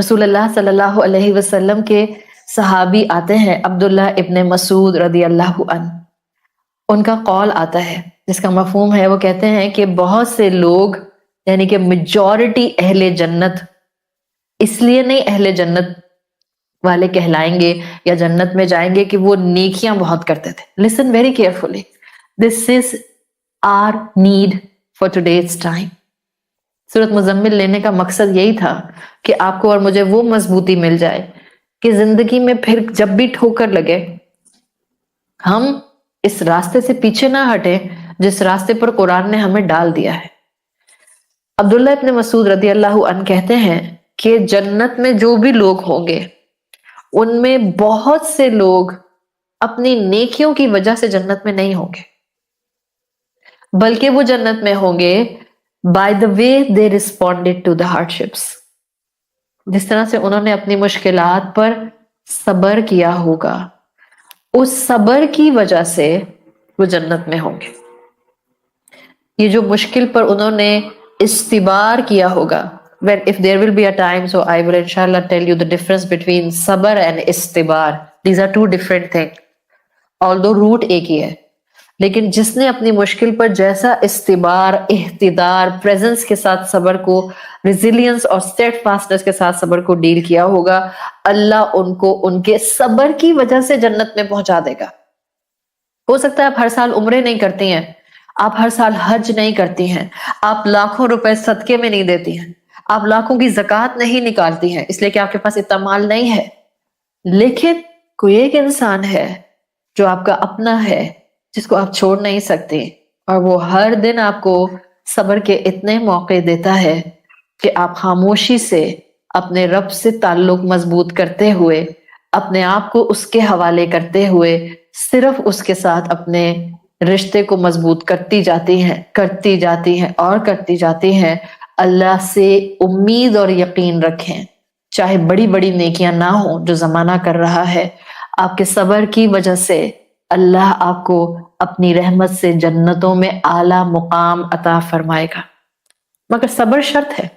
رسول اللہ صلی اللہ علیہ وسلم کے صحابی آتے ہیں عبداللہ ابن مسعود رضی اللہ عنہ، ان کا قول آتا ہے جس کا مفہوم ہے، وہ کہتے ہیں کہ بہت سے لوگ یعنی کہ میجورٹی اہل جنت اس لیے نہیں اہل جنت والے کہلائیں گے یا جنت میں جائیں گے کہ وہ نیکیاں بہت کرتے تھے. Listen very carefully, this is our need for today's time. سورۃ مزمل لینے کا مقصد یہی تھا کہ آپ کو اور مجھے وہ مضبوطی مل جائے کہ زندگی میں پھر جب بھی ٹھوکر لگے ہم اس راستے سے پیچھے نہ ہٹیں جس راستے پر قرآن نے ہمیں ڈال دیا ہے. عبداللہ ابن مسعود رضی اللہ عنہ کہتے ہیں کہ جنت میں جو بھی لوگ ہوں گے ان میں بہت سے لوگ اپنی نیکیوں کی وجہ سے جنت میں نہیں ہوں گے، بلکہ وہ جنت میں ہوں گے by the way they responded to the hardships، جس طرح سے انہوں نے اپنی مشکلات پر صبر کیا ہوگا، اس صبر کی وجہ سے وہ جنت میں ہوں گے. یہ جو مشکل پر انہوں نے استبار کیا ہوگا، when if there will be a time, so I will inshallah tell you the difference between صبر and استبار. These are two different things, although root ایک ہی ہے. لیکن جس نے اپنی مشکل پر جیسا استبار، احتدار، پریزنس کے ساتھ صبر کو، ریزیلینس اور اسٹیڈ فاسٹنس کے ساتھ صبر کو ڈیل کیا ہوگا، اللہ ان کو ان کے صبر کی وجہ سے جنت میں پہنچا دے گا. ہو سکتا ہے آپ ہر سال عمرے نہیں کرتی ہیں، آپ ہر سال حج نہیں کرتی ہیں، آپ لاکھوں روپے صدقے میں نہیں دیتی ہیں، آپ لاکھوں کی زکوٰۃ نہیں نکالتی ہیں اس لیے کہ آپ کے پاس اتنا مال نہیں ہے، لیکن کوئی ایک انسان ہے جو آپ کا اپنا ہے جس کو آپ چھوڑ نہیں سکتے، اور وہ ہر دن آپ کو صبر کے اتنے موقع دیتا ہے کہ آپ خاموشی سے اپنے رب سے تعلق مضبوط کرتے ہوئے، اپنے آپ کو اس کے حوالے کرتے ہوئے صرف اس کے ساتھ اپنے رشتے کو مضبوط کرتی جاتی ہیں اور کرتی جاتی ہیں. اللہ سے امید اور یقین رکھیں، چاہے بڑی بڑی نیکیاں نہ ہوں جو زمانہ کر رہا ہے، آپ کے صبر کی وجہ سے اللہ آپ کو اپنی رحمت سے جنتوں میں اعلیٰ مقام عطا فرمائے گا. مگر صبر شرط ہے.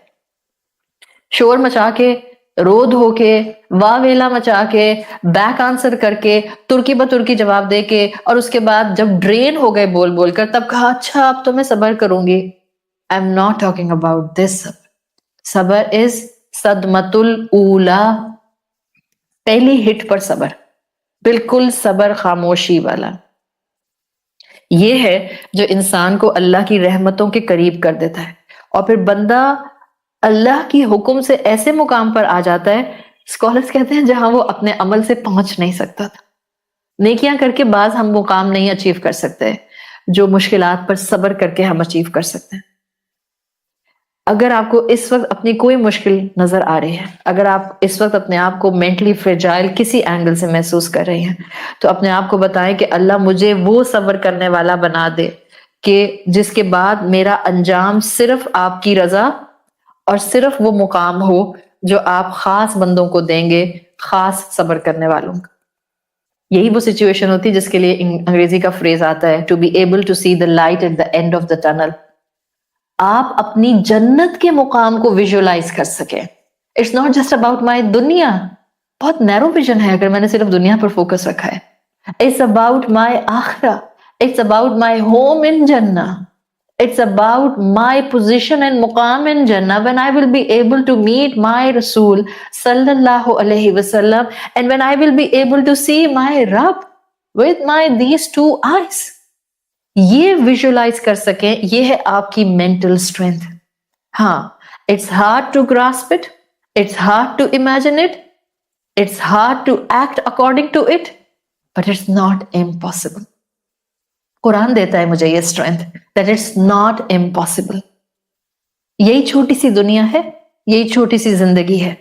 شور مچا کے، رو دھو کے، واہ ویلا مچا کے، بیک آنسر کر کے، ترکی بترکی جواب دے کے، اور اس کے بعد جب ڈرین ہو گئے بول بول کر تب کہا اچھا اب تو میں صبر کروں گی. I am not talking about this. صبر is صدمۃ الاولا، پہلی ہٹ پر صبر، بالکل صبر خاموشی والا. یہ ہے جو انسان کو اللہ کی رحمتوں کے قریب کر دیتا ہے، اور پھر بندہ اللہ کی حکم سے ایسے مقام پر آ جاتا ہے، اسکالرز کہتے ہیں جہاں وہ اپنے عمل سے پہنچ نہیں سکتا تھا. نیکیاں کر کے بعض ہم مقام نہیں اچیو کر سکتے جو مشکلات پر صبر کر کے ہم اچیو کر سکتے ہیں. اگر آپ کو اس وقت اپنی کوئی مشکل نظر آ رہی ہے، اگر آپ اس وقت اپنے آپ کو مینٹلی فریجائل کسی اینگل سے محسوس کر رہی ہیں، تو اپنے آپ کو بتائیں کہ اللہ مجھے وہ صبر کرنے والا بنا دے کہ جس کے بعد میرا انجام صرف آپ کی رضا اور صرف وہ مقام ہو جو آپ خاص بندوں کو دیں گے، خاص صبر کرنے والوں کا. یہی وہ سچویشن ہوتی ہے جس کے لیے انگریزی کا فریز آتا ہے to be able to see the light at the end of the tunnel. آپ اپنی جنت کے مقام کو ویژولائز کر سکیں. It's not just about my دنیا، بہت نیرو ویژن ہے اگر میں نے صرف دنیا پر فوکس رکھا ہے. اٹس اباؤٹ مائی آخرہ، it's about my home in جنہ، it's about my position and مقام ان جنہ when I will be able to meet my رسول صلی اللہ علیہ وسلم and when I will be able to see my رب with my these two eyes. یہ visualise کر سکیں، یہ ہے آپ کی مینٹل اسٹرینتھ. ہاں، it's hard to grasp it, it's hard to imagine it, it's hard to act according to it, but it's not impossible. Quran دیتا ہے مجھے یہ strength that it's not impossible. یہی چھوٹی سی دنیا ہے، یہی چھوٹی سی زندگی ہے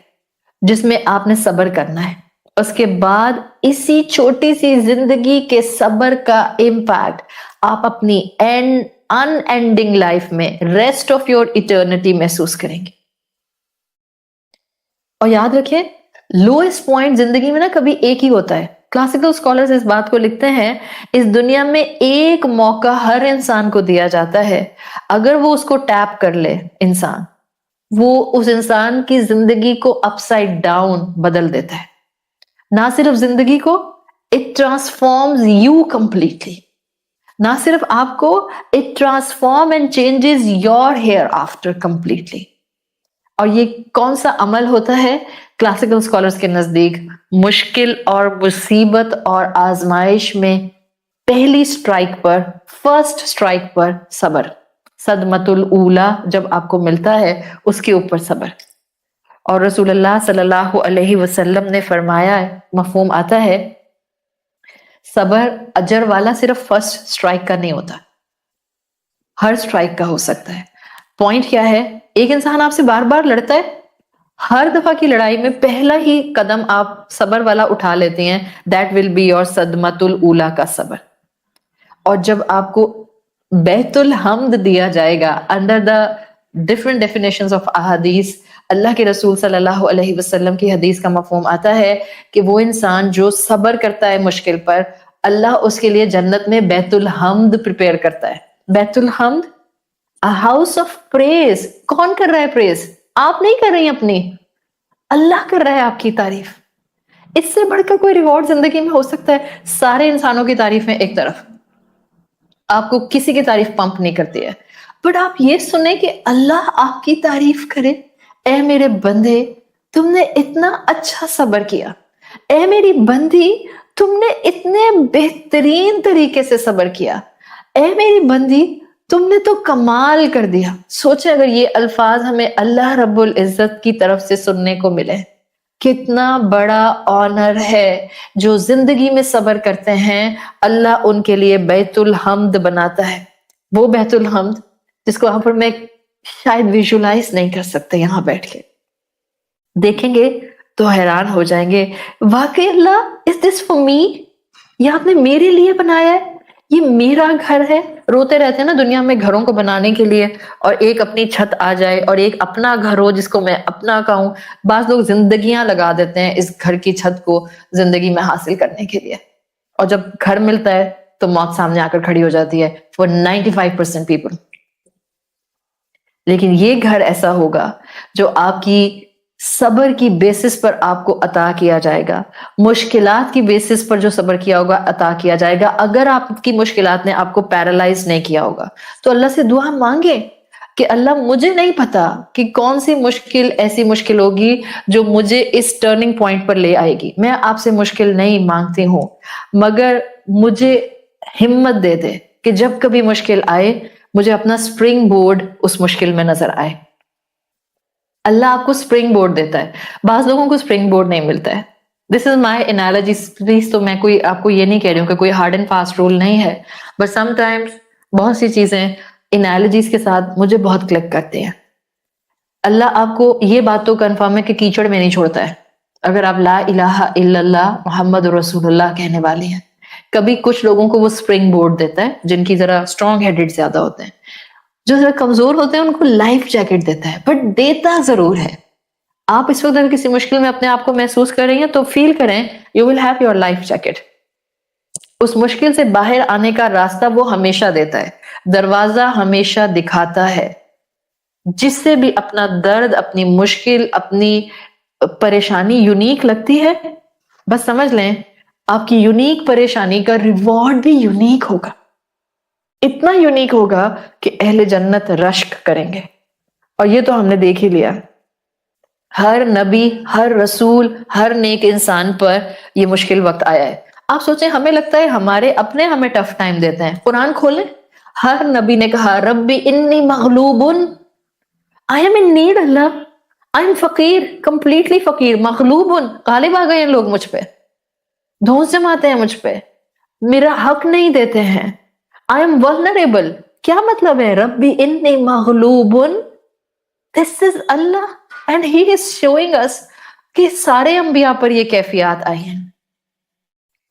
جس میں آپ نے صبر کرنا ہے. اس کے بعد اسی چھوٹی سی زندگی کے صبر کا امپیکٹ آپ اپنی ان اینڈنگ لائف میں ریسٹ آف یور ایٹرنٹی محسوس کریں گے. اور یاد رکھیں لوئسٹ پوائنٹ زندگی میں نا کبھی ایک ہی ہوتا ہے. کلاسیکل اسکالرز اس بات کو لکھتے ہیں اس دنیا میں ایک موقع ہر انسان کو دیا جاتا ہے، اگر وہ اس کو ٹیپ کر لے انسان وہ اس انسان کی زندگی کو اپ سائڈ ڈاؤن بدل دیتا ہے. نہ صرف زندگی کو, اٹ ٹرانسفارمز یو کمپلیٹلی. نہ صرف آپ کو, it transform and changes your hereafter completely. اور یہ کون سا عمل ہوتا ہے کلاسیکل اسکالرس کے نزدیک؟ مشکل اور مصیبت اور آزمائش میں پہلی سٹرائک پر, فرسٹ سٹرائک پر صبر. صدمۃ الاولا جب آپ کو ملتا ہے اس کے اوپر صبر. اور رسول اللہ صلی اللہ علیہ وسلم نے فرمایا ہے, مفہوم آتا ہے, صبر اجر والا صرف فرسٹ سٹرائک کا نہیں ہوتا, ہر سٹرائک کا ہو سکتا ہے. پوائنٹ کیا ہے؟ ایک انسان آپ سے بار بار لڑتا ہے, ہر دفعہ کی لڑائی میں پہلا ہی قدم آپ صبر والا اٹھا لیتے ہیں, دیٹ ول بی یور صدمۃ الاولا کا صبر. اور جب آپ کو بیت الحمد دیا جائے گا under the different definitions of احادیث, اللہ کے رسول صلی اللہ علیہ وسلم کی حدیث کا مفہوم آتا ہے کہ وہ انسان جو صبر کرتا ہے مشکل پر, اللہ اس کے لیے جنت میں بیت الحمد پریپیئر کرتا ہے. بیت الحمد, ہاؤس آف پریز. کون کر رہا ہے پریز؟ آپ نہیں کر رہی اپنی, اللہ کر رہا ہے آپ کی تعریف. اس سے بڑھ کر کوئی ریوارڈ زندگی میں ہو سکتا ہے؟ سارے انسانوں کی تعریفیں ایک طرف, آپ کو کسی کی تعریف پمپ نہیں کرتی ہے, بٹ آپ یہ سنیں کہ اللہ آپ کی تعریف کرے, اے میرے بندے تم نے اتنا اچھا صبر کیا, اے میری بندی تم نے اتنے بہترین طریقے سے صبر کیا, اے میری بندی تم نے تو کمال کر دیا. سوچے اگر یہ الفاظ ہمیں اللہ رب العزت کی طرف سے سننے کو ملے, کتنا بڑا آنر ہے. جو زندگی میں صبر کرتے ہیں اللہ ان کے لیے بیت الحمد بناتا ہے. وہ بیت الحمد جس کو یہاں پر میں شاید ویژولائز نہیں کر سکتے, یہاں بیٹھ کے دیکھیں گے تو حیران ہو جائیں گے, واقعی اللہ از دس فار می, یہ آپ نے میرے لیے بنایا ہے, یہ میرا گھر ہے. روتے رہتے ہیں نا دنیا میں گھروں کو بنانے کے لیے, اور ایک اپنی چھت آ جائے اور ایک اپنا گھر ہو جس کو میں اپنا کہوں. بعض لوگ زندگیاں لگا دیتے ہیں اس گھر کی چھت کو زندگی میں حاصل کرنے کے لیے, اور جب گھر ملتا ہے تو موت سامنے آ کر کھڑی ہو جاتی ہے فور 95% پیپل. لیکن یہ گھر ایسا ہوگا جو آپ کی صبر کی بیسس پر آپ کو عطا کیا جائے گا, مشکلات کی بیسس پر جو صبر کیا ہوگا عطا کیا جائے گا. اگر آپ کی مشکلات نے آپ کو پیرالائز نہیں کیا ہوگا تو اللہ سے دعا مانگے کہ اللہ مجھے نہیں پتا کہ کون سی مشکل ایسی مشکل ہوگی جو مجھے اس ٹرننگ پوائنٹ پر لے آئے گی. میں آپ سے مشکل نہیں مانگتی ہوں, مگر مجھے ہمت دے دے کہ جب کبھی مشکل آئے مجھے اپنا سپرنگ بورڈ اس مشکل میں نظر آئے. اللہ آپ کو سپرنگ بورڈ دیتا ہے, بعض لوگوں کو سپرنگ بورڈ نہیں ملتا ہے. This is my analogy please. تو میں کوئی آپ کو یہ نہیں کہہ رہی ہوں کہ کوئی ہارڈ اینڈ فاسٹ رول نہیں ہے, بٹ سم ٹائمز بہت سی چیزیں انالوجیز کے ساتھ مجھے بہت کلک کرتی ہیں. اللہ آپ کو یہ بات تو کنفرم ہے کہ کیچڑ میں نہیں چھوڑتا ہے اگر آپ لا الہ الا اللہ محمد رسول اللہ کہنے والی ہیں. کبھی کچھ لوگوں کو وہ سپرنگ بورڈ دیتا ہے جن کی ذرا اسٹرانگ ہیڈڈ زیادہ ہوتے ہیں, جو ذرا کمزور ہوتے ہیں ان کو لائف جیکٹ دیتا ہے, بٹ دیتا ضرور ہے. آپ اس وقت اگر کسی مشکل میں اپنے آپ کو محسوس کر رہی ہیں تو فیل کریں you will have your life jacket. اس مشکل سے باہر آنے کا راستہ وہ ہمیشہ دیتا ہے, دروازہ ہمیشہ دکھاتا ہے. جس سے بھی اپنا درد, اپنی مشکل, اپنی پریشانی یونیک لگتی ہے, بس سمجھ لیں آپ کی یونیک پریشانی کا ریوارڈ بھی یونیک ہوگا. اتنا یونیک ہوگا کہ اہل جنت رشک کریں گے. اور یہ تو ہم نے دیکھ ہی لیا, ہر نبی, ہر رسول, ہر نیک انسان پر یہ مشکل وقت آیا ہے. آپ سوچیں ہمیں لگتا ہے ہمارے اپنے ہمیں ٹف ٹائم دیتے ہیں. قرآن کھولیں, ہر نبی نے کہا ربی انی مغلوب, I am in need Allah, I am فقیر, کمپلیٹلی فقیر, مغلوب, غالب آ گئے ہیں لوگ مجھ پہ, دھونس جماتے ہیں مجھ پہ, میرا حق نہیں دیتے ہیں, I am vulnerable. کیا مطلب ہے ربی انی مغلوب؟ This is Allah and He is showing us کہ سارے انبیاء پر یہ کیفیات آئی ہیں.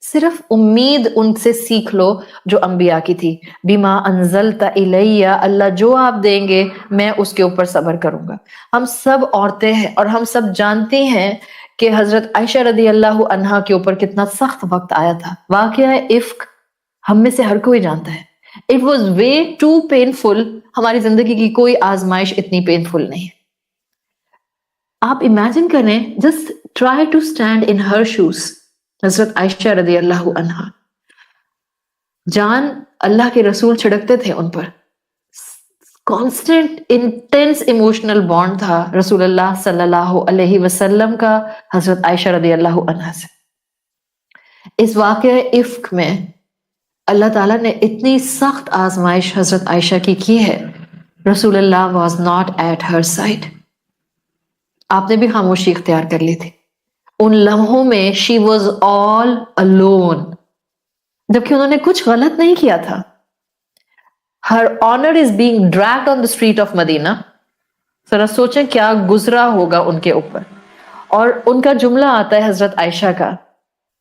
صرف امید ان سے سیکھ لو جو انبیاء کی تھی. بما انزلت الی, اللہ جو آپ دیں گے میں اس کے اوپر صبر کروں گا. ہم سب عورتیں ہیں اور ہم سب جانتے ہیں کہ حضرت عائشہ رضی اللہ عنہا کے اوپر کتنا سخت وقت آیا تھا. واقعہ افک ہم میں سے ہر کوئی جانتا ہے. It was way too painful. ہماری زندگی کی کوئی آزمائش اتنی پینفل نہیں ہے. آپ امیجن کریں, just try to stand in her shoes. حضرت عائشہ رضی اللہ عنہا, جان اللہ کے رسول چھڑکتے تھے ان پر, کانسٹنٹ انٹینس ایموشنل بانڈ تھا رسول اللہ صلی اللہ علیہ وسلم کا حضرت عائشہ رضی اللہ عنہا سے. اس واقعہ افک میں اللہ تعالیٰ نے اتنی سخت آزمائش حضرت عائشہ کی ہے. رسول اللہ was not at her side. آپ نے بھی خاموشی اختیار کر لی تھی ان لمحوں میں. شی واز آل alone, جبکہ انہوں نے کچھ غلط نہیں کیا تھا. Her honour is being dragged on the street of Medina. ذرا سوچیں کیا گزرا ہوگا ان کے اوپر. اور ان کا جملہ آتا ہے حضرت عائشہ کا,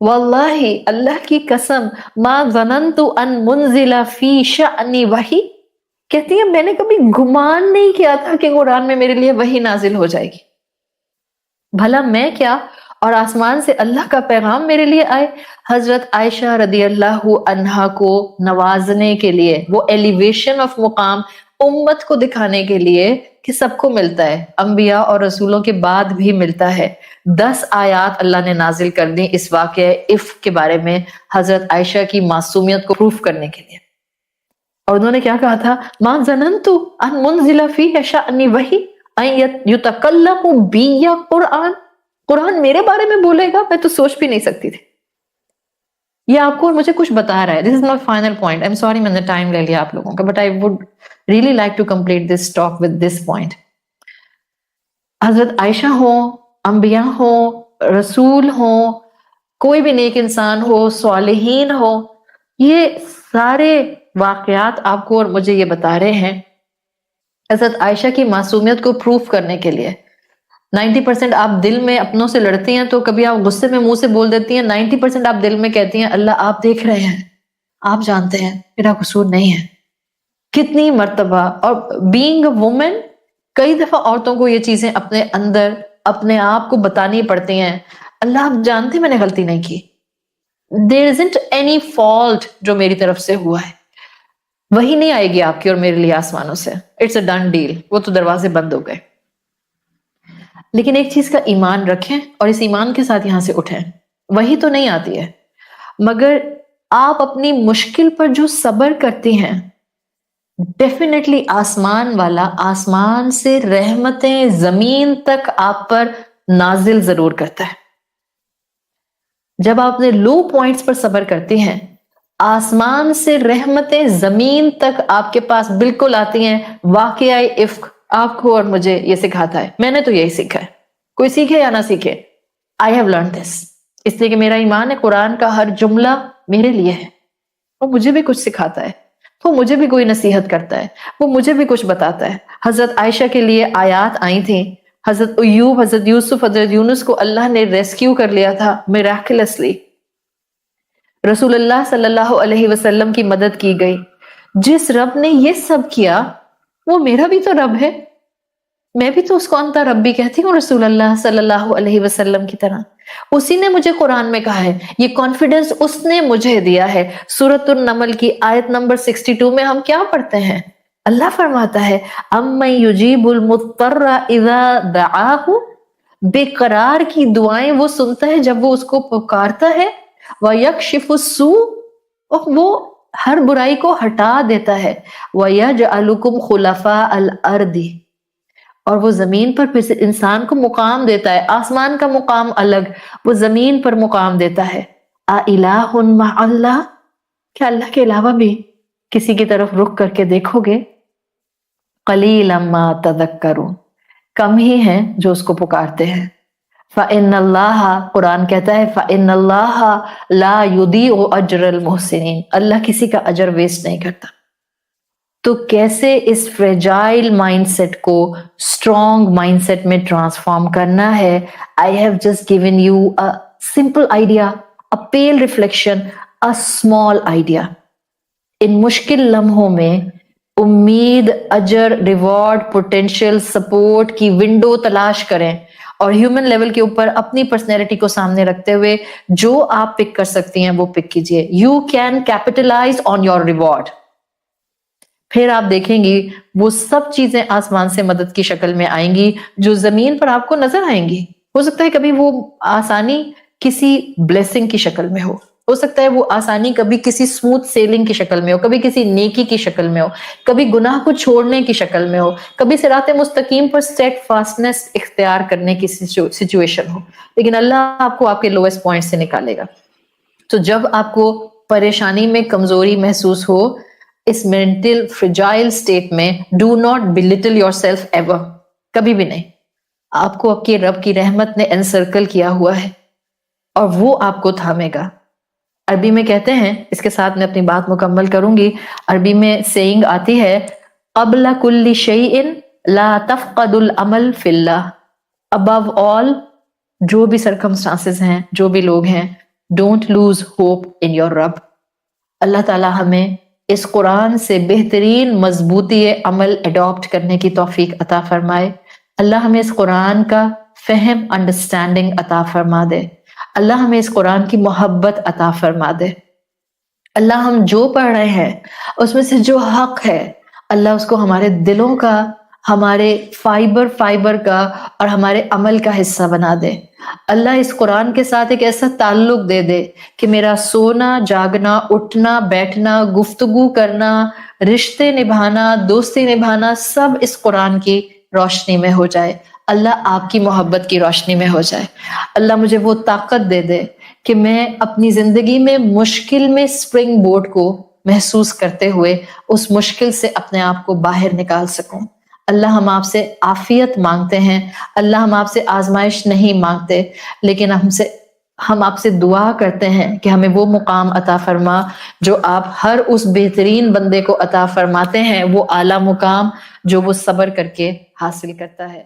واللہ اللہ کی قسم ما ظننت ان منزل فی شأنی وحی, کہتی ہے میں نے کبھی گمان نہیں کیا تھا کہ قرآن میں میرے لیے وحی نازل ہو جائے گی. بھلا میں کیا اور آسمان سے اللہ کا پیغام میرے لیے آئے. حضرت عائشہ رضی اللہ عنہا کو نوازنے کے لیے, وہ ایلیویشن آف مقام امت کو دکھانے کے لیے کہ سب کو ملتا ہے, انبیاء اور رسولوں کے بعد بھی ملتا ہے. 10 آیات اللہ نے نازل کر دی اس واقعہ افک کے بارے میں حضرت عائشہ کی معصومیت کو پروف کرنے کے لیے. اور انہوں نے کیا کہا تھا, ما ظننت ان منزل فی شأنی وحی یتکلم بی قرآن, قرآن میرے بارے میں بولے گا, میں تو سوچ بھی نہیں سکتی تھی. یہ آپ کو اور مجھے کچھ بتا رہا ہے. This is my final point. I am sorry میں نے ٹائم لے لیا آپ لوگوں کا, but I would really like to complete this talk with this point. حضرت عائشہ ہو, انبیاء ہو, رسول ہو, کوئی بھی نیک انسان ہو, صالحین ہو, یہ سارے واقعات آپ کو اور مجھے یہ بتا رہے ہیں حضرت عائشہ کی معصومیت کو پروف کرنے کے لیے. 90% آپ دل میں اپنوں سے لڑتی ہیں تو کبھی آپ غصے میں منہ سے بول دیتی ہیں, 90% آپ دل میں کہتی ہیں اللہ آپ دیکھ رہے ہیں, آپ جانتے ہیں میرا قصور نہیں ہے. کتنی مرتبہ, اور بینگ اے وومن کئی دفعہ عورتوں کو یہ چیزیں اپنے اندر اپنے آپ کو بتانی پڑتی ہیں, اللہ آپ جانتے میں نے غلطی نہیں کی, there isn't any fault جو میری طرف سے ہوا ہے. وہی نہیں آئے گی آپ کی اور میرے لیے آسمانوں سے, اٹس اے ڈن ڈیل, وہ تو دروازے بند ہو گئے. لیکن ایک چیز کا ایمان رکھیں اور اس ایمان کے ساتھ یہاں سے اٹھیں. وہی تو نہیں آتی ہے, مگر آپ اپنی مشکل پر جو صبر کرتی ہیں, ڈیفینیٹلی آسمان والا آسمان سے رحمتیں زمین تک آپ پر نازل ضرور کرتا ہے. جب آپ اپنے لو پوائنٹس پر صبر کرتی ہیں, آسمان سے رحمتیں زمین تک آپ کے پاس بالکل آتی ہیں. واقعہ افک آپ کو اور مجھے یہ سکھاتا ہے. میں نے تو یہی سیکھا ہے, کوئی سیکھے یا نہ سیکھے, I have learned this, اس لیے کہ میرا ایمان ہے قرآن کا ہر جملہ میرے لیے ہے. وہ مجھے بھی کچھ سکھاتا ہے, وہ مجھے بھی کوئی نصیحت کرتا ہے, وہ مجھے بھی کچھ بتاتا ہے. حضرت عائشہ کے لیے آیات آئی تھیں, حضرت ایوب, حضرت یوسف, حضرت یونس کو اللہ نے ریسکیو کر لیا تھا میراکلسلی. رسول اللہ صلی اللہ علیہ وسلم کی مدد کی گئی. جس رب نے یہ سب کیا وہ میرا بھی تو رب ہے, میں بھی تو اس کو انتا ربی کہتی ہوں رسول اللہ صلی اللہ علیہ وسلم کی طرح. اسی نے مجھے قرآن میں کہا ہے, یہ کانفیڈنس اس نے مجھے دیا ہے. سورۃ النمل کی آیت نمبر 62 میں ہم کیا پڑھتے ہیں, اللہ فرماتا ہے اَمَّن يُجِيبُ الْمُضْطَرَّ إِذَا دَعَاهُ, بے قرار کی دعائیں وہ سنتا ہے جب وہ اس کو پکارتا ہے. وَيَكْشِفُ السُّوءَ, وہ ہر برائی کو ہٹا دیتا ہے. وَيَجْعَلُكُمْ خُلَفَاءَ الْأَرْضِ, اور وہ زمین پر پھر انسان کو مقام دیتا ہے. آسمان کا مقام الگ, وہ زمین پر مقام دیتا ہے. أَإِلَٰهٌ مَعَ اللَّهِ, کیا اللہ کے علاوہ بھی کسی کی طرف رخ کر کے دیکھو گے. قَلِيلًا مَا تَذَكَّرُونَ, کم ہی ہیں جو اس کو پکارتے ہیں. فَإِنَّ اللَّهَ, قرآن کہتا ہے فَإِنَّ اللَّهَ لَا يُضِيعُ أَجْرَ الْمُحْسِنِينَ, اللہ کسی کا اجر ویسٹ نہیں کرتا. تو کیسے اس فریجائل مائنڈ سیٹ کو اسٹرانگ مائنڈ سیٹ میں ٹرانسفارم کرنا ہے. I have just given you a simple idea, a pale reflection, a small idea. ان مشکل لمحوں میں امید, اجر, ریوارڈ, پوٹینشیل, سپورٹ کی ونڈو تلاش کریں, اور ہیومن لیول کے اوپر اپنی پرسنالٹی کو سامنے رکھتے ہوئے جو آپ پک کر سکتی ہیں وہ پک کیجئے. You can capitalize on your reward. پھر آپ دیکھیں گی وہ سب چیزیں آسمان سے مدد کی شکل میں آئیں گی جو زمین پر آپ کو نظر آئیں گی. ہو سکتا ہے کبھی وہ آسانی کسی بلیسنگ کی شکل میں ہو سکتا ہے وہ آسانی کبھی کسی سموتھ سیلنگ کی شکل میں ہو، کبھی کسی نیکی کی شکل میں ہو، کبھی گناہ کو چھوڑنے کی شکل میں ہو، کبھی صراط مستقیم پر سٹیڈ فاسٹنس اختیار کرنے کی سچویشن ہو. لیکن اللہ آپ کو آپ کے لوئسٹ پوائنٹ سے نکالے گا. تو جب آپ کو پریشانی میں کمزوری محسوس ہو، اس مینٹل فریجائل سٹیٹ میں do not بلٹل your self ever, کبھی بھی نہیں. آپ کو آپ کے رب کی رحمت نے انسرکل کیا ہوا ہے اور وہ آپ کو تھامے گا. عربی میں کہتے ہیں، اس کے ساتھ میں اپنی بات مکمل کروں گی، عربی میں سیئنگ آتی ہے قبل کل شیء لا تفقد الامل فی اللہ. above all، جو بھی سرکمسٹانسز ہیں، جو بھی لوگ ہیں، don't lose hope in your رب. اللہ تعالی ہمیں اس قرآن سے بہترین مضبوطی عمل اڈاپٹ کرنے کی توفیق عطا فرمائے. اللہ ہمیں اس قرآن کا فہم، انڈرسٹینڈنگ عطا فرما دے. اللہ ہمیں اس قرآن کی محبت عطا فرما دے. اللہ ہم جو پڑھ رہے ہیں اس میں سے جو حق ہے، اللہ اس کو ہمارے دلوں کا، ہمارے فائبر کا اور ہمارے عمل کا حصہ بنا دے. اللہ اس قرآن کے ساتھ ایک ایسا تعلق دے دے کہ میرا سونا، جاگنا، اٹھنا، بیٹھنا، گفتگو کرنا، رشتے نبھانا، دوستی نبھانا، سب اس قرآن کی روشنی میں ہو جائے. اللہ آپ کی محبت کی روشنی میں ہو جائے. اللہ مجھے وہ طاقت دے دے کہ میں اپنی زندگی میں مشکل میں سپرنگ بورڈ کو محسوس کرتے ہوئے اس مشکل سے اپنے آپ کو باہر نکال سکوں. اللہ ہم آپ سے عافیت مانگتے ہیں، اللہ ہم آپ سے آزمائش نہیں مانگتے، لیکن ہم آپ سے دعا کرتے ہیں کہ ہمیں وہ مقام عطا فرما جو آپ ہر اس بہترین بندے کو عطا فرماتے ہیں، وہ اعلیٰ مقام جو وہ صبر کر کے حاصل کرتا ہے.